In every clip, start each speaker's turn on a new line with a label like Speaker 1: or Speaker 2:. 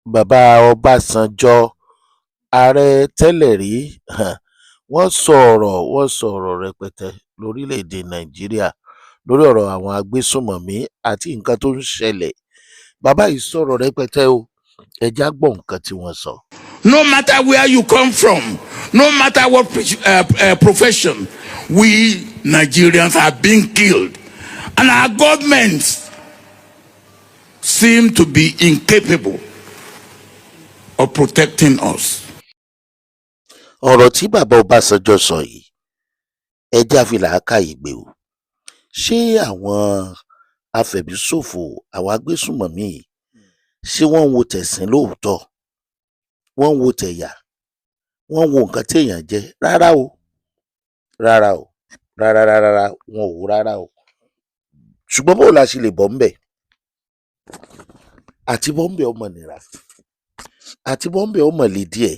Speaker 1: bàbá ọbásanjọ́ ààrẹ tẹ́lẹ̀ rí wọ́n sọ ọ̀rọ̀ rẹpẹtẹ lórílẹ̀‐èdè nàìjíríà lórí ọ̀rọ̀ àwọn agbésùnmọ̀mí àti nǹkan tó ń ṣẹlẹ̀. bàbá yìí sọ̀rọ̀ rẹpẹtẹ o, ẹ já gbọ́ nǹkan tí wọ́n sọ.
Speaker 2: No matter where you come from, no matter what profession, we Nigerians are being killed. And our governments seem to be incapable of protecting us.
Speaker 1: ọ̀rọ̀ tí bàbá ọbásanjọ́ sọ yìí ẹ já fi làákàyè gbé o. ṣé àwọn afẹ̀míṣòfò àwọn agbésùnmọ̀mí yìí ṣé wọ́n ń wo tẹ̀sìn lóòótọ́? wọ́n ń wo tẹ̀yà? wọ́n ń wo nǹkan téèyàn jẹ́? rárá o, rárá o, rárá wọn ò wò rárá o. ṣùgbọ́n báwo la ṣe lè bọ́ ńbẹ̀? àti bọ́ ńbẹ̀ ọmọ nìra, àti bọ́ ńbẹ̀ ọmọ lè díẹ̀,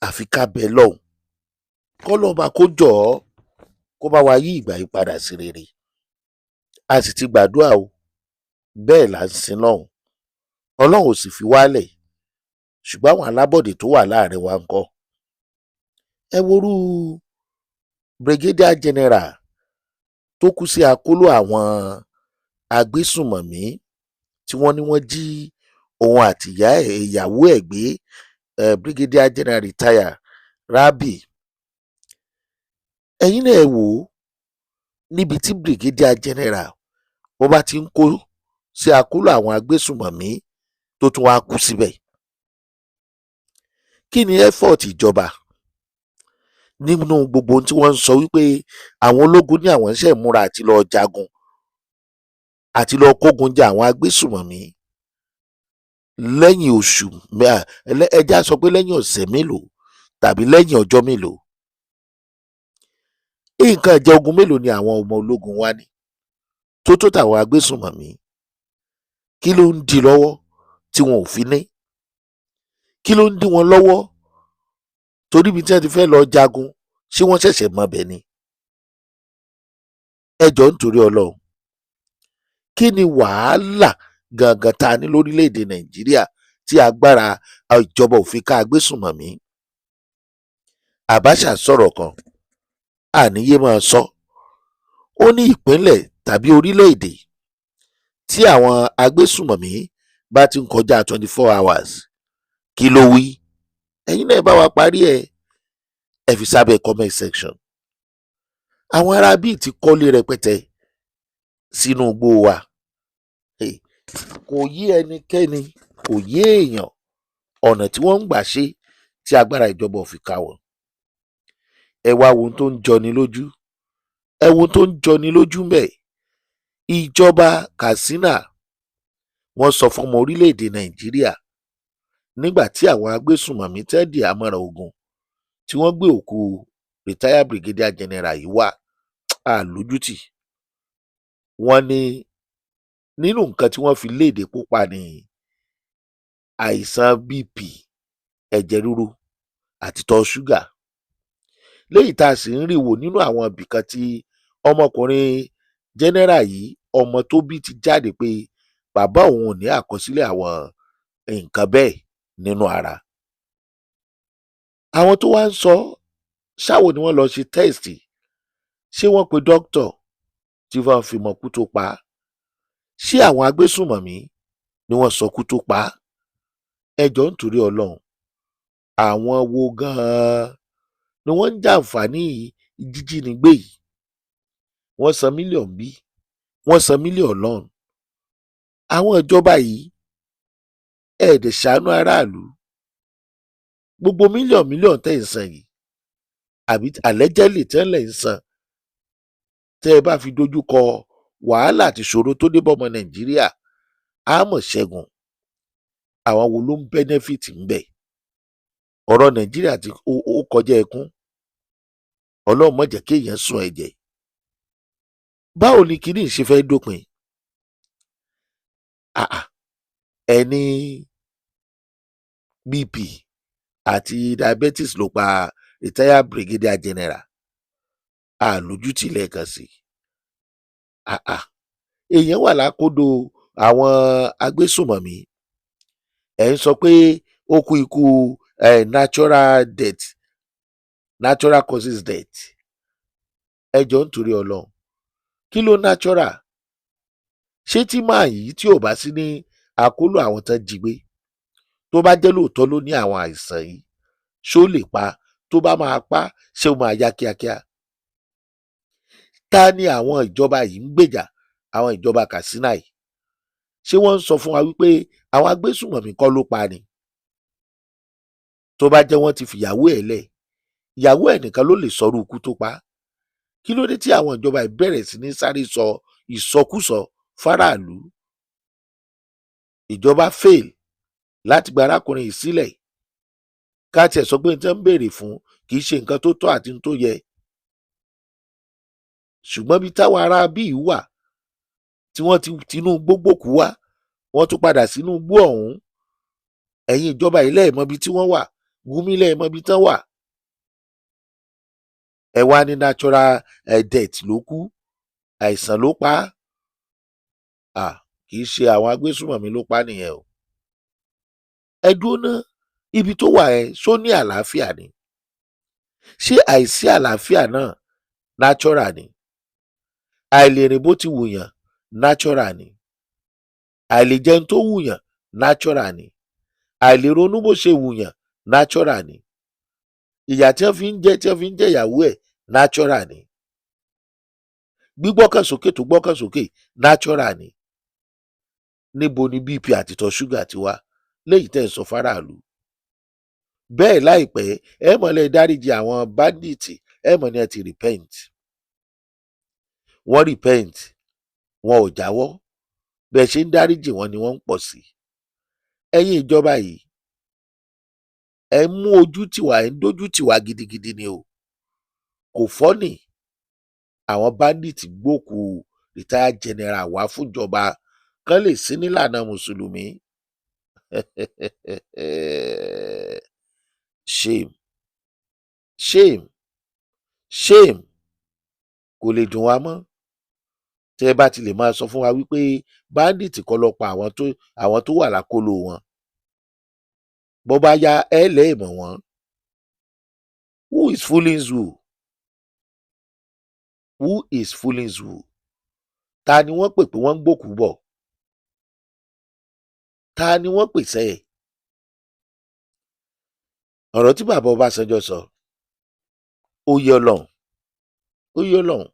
Speaker 1: àfi ká bẹ lọ́hùn kọ́lọ́ba kó jọ̀ọ́ kó bá wa yí ìgbà yìí padà sí rere. a sì ti gbàdúrà o, bẹ́ẹ̀ là ń sin lọ́hùn, ọlọ́run ò sì fi wálẹ̀. ṣùgbọ́n àwọn alábọ̀dé tó wà láàrin wa ńkọ́? ẹ worú brigadier general tó kú sí akóló àwọn agbésùnmọ̀mí tí wọ́n ní wọ́n jí òun àti ìyàwó ẹ̀ gbé, brigadier general retire Rabi. ẹ̀yin náà ẹ wò ó, níbi tí brigadier general wọ́n bá ti ń kó sí akóló àwọn agbésùnmọ̀mí tó tún wá kú síbẹ̀. kí ni effort ìjọba nínú gbogbo ohun tí wọ́n ń sọ wípé àwọn ológun ní àwọn ṣe múra àti lọ jagun àti lọ kógun jà àwọn agbésùnmọ̀mí lẹ́yìn oṣù ẹjá sọ pé lẹ́yìn ọ̀sẹ̀ mélòó tàbí lẹ́yìn ọjọ́ mélòó? nǹkan ìjà ogun mélòó ni àwọn ọmọ ológun wa ní tó tó tàwọn agbésùnmọ̀mí? kí ló ń dí lọ́wọ́ tí wọn ò fi ní? kí ló ń dí wọn lọ́wọ́ torí ibi tí wọ́n ti fẹ́ lọ jagun ṣé wọ́n ṣẹ̀ṣẹ̀ mọbẹ̀ ni? ẹ jọ̀ọ́ nítorí ọlọ́run, kí ni wàhálà gangan tá a ní lórílẹ̀‐èdè nàìjíríà tí agbára ìjọba ò fi ká agbésùnmọ̀mí? Abacha sọ̀rọ̀ kan àníyé máa sọ, ó ní ìpínlẹ̀ tàbí orílẹ̀‐èdè tí àwọn agbésùnmọ̀mí bá ti ń kọjá 24 hours kí ló wí? ẹ̀yin náà bá wa parí ẹ fi sábẹ́ comment section. àwọn ará bíi ti kọ́lé rẹpẹtẹ sínú igbó wa, kò yé ẹnikẹ́ni, kò yé èèyàn ọ̀nà tí wọ́n ń gbà ṣe tí agbára ìjọba ò fi ká wọn. ẹ wá wo ohun tó ń jọni lójú, ẹ wo ohun tó ń jọni lójú ńbẹ̀. ìjọba Katsina wọ́n sọ fún ọmọ orílẹ̀-èdè Nàìjíríà nígbà tí àwọn agbésùnmọ̀mí tẹ́ẹ̀dì àmọ̀ràn ogun tí wọ́n gbé òkú retired brigadier general yìí wá àlójútì. wọ́n ní nínú nǹkan tí wọ́n fi léde pupa ní àìsàn BP, ẹ̀jẹ̀ ríru àti ìtọ̀ ṣúgà, léyìí tá a sì ń rí wò nínú àwọn ibìkan tí ọmọkùnrin general yìí ọmọ tó bí ti jáde pé bàbá òun ò ní àkọsílẹ̀ àwọn nǹkan bẹ́ẹ̀ nínú ara. àwọn tó wá ń sọ ṣáwo ni wọ́n lọ ṣe tẹ́ẹ̀sì, ṣé wọ́n pe dókítà tí wọ́n fi mọ̀ kú tó pa á? ṣé àwọn agbésùnmọ̀mí ni wọ́n sọ kú tó pa á? ẹ jọ̀ọ́ nítorí ọlọ́run, àwọn wo gan-an ni wọ́n ń jàǹfààní jíjínigbé yìí? wọ́n san mílíọ̀nù bí, wọ́n san mílíọ̀nù lọ́run. àwọn ìjọba yìí ẹ̀ẹ́dẹ̀ ṣàánú aráàlú. gbogbo mílíọ̀nù tẹ́ ń san yìí àbí àlẹ́jẹ́lì tẹ́lẹ̀ ń san tẹ́ ẹ bá fi dojú kọ wàhálà àti ìṣòro tó dé bọ́mọ Nàìjíríà á mọ̀ ṣẹ́gun. àwọn wo ló ń bẹ́nẹ́fìtì ń bẹ̀? ọ̀rọ̀ Nàìjíríà ti ó kọjá ẹkún. ọlọ́run má jẹ́ kéèyàn sun ẹ̀jẹ̀. báwo ni kinní ṣe fẹ́ dópin? ẹni BP àti diabetes ló pa retired brigadier general, àlójútì lẹ́ẹ̀kan sí èèyàn wà lákòódò àwọn agbésùnmọ̀mí, ẹ̀ ń sọ pé ó kú ikú natural death, natural causes death. ẹ jọ̀ọ́ nítorí Ọlọ́run, kí ló natural? ṣé tí máa yìí tí ò bá sí ní àkólò àwọn tán jí gbé, tó bá jẹ́ lóòótọ́ ló ní àwọn àìsàn yìí, ṣó lè pa? tó bá máa pa, ṣé ó máa yá kíákíá? ta ni àwọn ìjọba yìí ń gbèjà? àwọn ìjọba Katsina yìí, ṣé wọ́n ń sọ fún wa wípé àwọn agbésùmọ̀mí kọ́ ló pa ni? tó bá jẹ́ wọ́n ti fìyàwó ẹ̀ lẹ̀, ìyàwó ẹ̀ nìkan ló lè sọrú ikú tó pa. kí ló dé tí àwọn ìjọba yìí bẹ̀rẹ̀ sí ní sáré sọ ìsọkúsọ fáráàlú? ìjọba fail láti gba arákùnrin yìí sílẹ̀. ká tiẹ̀ sọ pé nǹkan ń béèrè fún kì í ṣe nǹkan tó tọ́ àti tó yẹ. ṣùgbọ́n bí táwọn ará bíi wà tí wọ́n ti tinú gbógbòkú wá, wọ́n tún padà sínú igbó ọ̀hún. ẹ̀yin ìjọba yìí lẹ́ẹ̀mọ́ ibi tí wọ́n wà, Gumi lẹ́ẹ̀mọ́ ibi tán wà. ẹ wá ní natural death ló kú, àìsàn ló pa á. kì í ṣe àwọn agbésùmọ̀mí ló pa á nìyẹn o. ẹ dúró ná, ibi tó wà ẹ ṣó ní àlàáfíà ni? ṣé àìsí àlàáfíà náà natural ni? àìlèrìn bó ti wùyàn natural ni? àìlèjẹun tó wùyàn natural ni? àìlèronú bó ṣe wùyàn natural ni? ìyà tí wọ́n fi ń jẹ ìyàwó ẹ̀ natural ni? gbígbọ́kàn sókè tó gbọ́kàn sókè natural ni? níbo ni BP àti ìtọ̀ ṣúgà ti wá léyìí tẹ́ ẹ̀ sọ fáráàlú? bẹ́ẹ̀ láìpẹ́ ẹ mọ̀lẹ́ dáríjì àwọn bandits, ẹ mọ̀ ní ẹ ti repent. wọ́n repent, wọn ò jáwọ́, bẹ́ẹ̀ ṣe ń dáríjì wọn ni wọ́n ń pọ̀ sí. ẹ̀yin ìjọba yìí ẹ mú ojú tiwa, ẹ ń dójú tiwa gidigidi ni o. kò fọ́nì. àwọn bandits gbókù retired general wá fúnjọba kán lè sí nílànà mùsùlùmí. shame, shame, shame. kò lè dùn wá mọ́ tẹ́ ẹ bá ti lè máa sọ fún wa wípé bandit kọ́ ló pa àwọn tó wà lákọlò wọn. bó bá yá ẹ lẹ́ẹ̀mọ̀ wọn. who is fooling who? who is fooling who? ta ni wọ́n pè pé wọ́n ń gbòkú bọ̀? ta ni wọ́n pè sẹ́yẹ̀? ọ̀rọ̀ tí bàbá Ọbásanjọ́ sọ ó yé Ọlọ́run, ó yé Ọlọ́run.